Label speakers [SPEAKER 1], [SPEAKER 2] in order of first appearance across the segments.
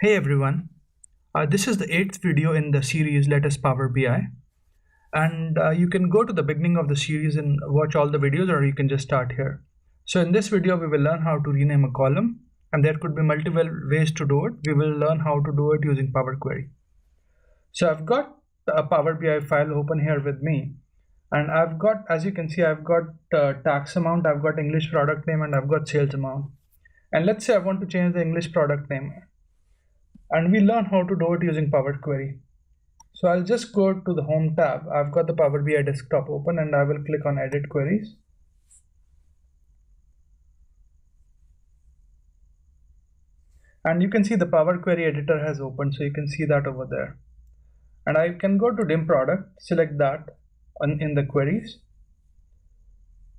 [SPEAKER 1] Hey everyone, this is the 8th video in the series Let Us Power BI, and you can go to the beginning of the series and watch all the videos, or you can just start here. So in this video we will learn how to rename a column, and there could be multiple ways to do it. We will learn how to do it using Power Query. So I've got a Power BI file open here with me, and I've got, as you can see, I've got tax amount, I've got English product name, and I've got sales amount. And let's say I want to change the English product name, and we learn how to do it using Power Query. So I'll just go to the home tab. I've got the Power BI desktop open, and I will click on edit queries. And you can see the Power Query editor has opened, so you can see that over there. And I can go to dim product, select that in the queries,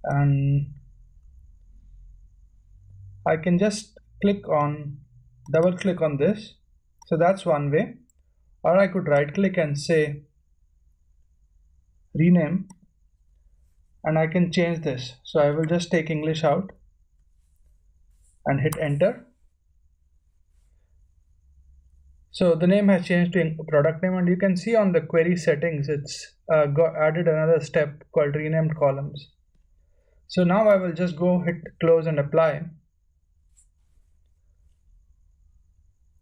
[SPEAKER 1] and I can just double click on this. So that's one way. Or I could right click and say rename, and I can change this. So I will just take English out and hit enter. So the name has changed to product name, and you can see on the query settings it's added another step called renamed columns. So now I will just go hit close and apply,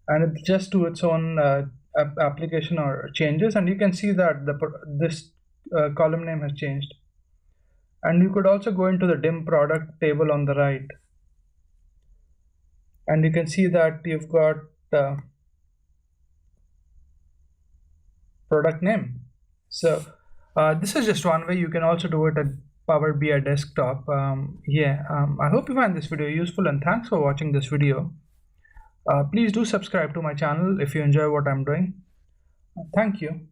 [SPEAKER 1] and it just do its own application or changes, and you can see that this column name has changed. And you could also go into the dim product table on the right, and you can see that you've got product name. So this is just one way. You can also do it at Power BI desktop. I hope you find this video useful, and thanks for watching this video. Please do subscribe to my channel if you enjoy what I'm doing. Thank you.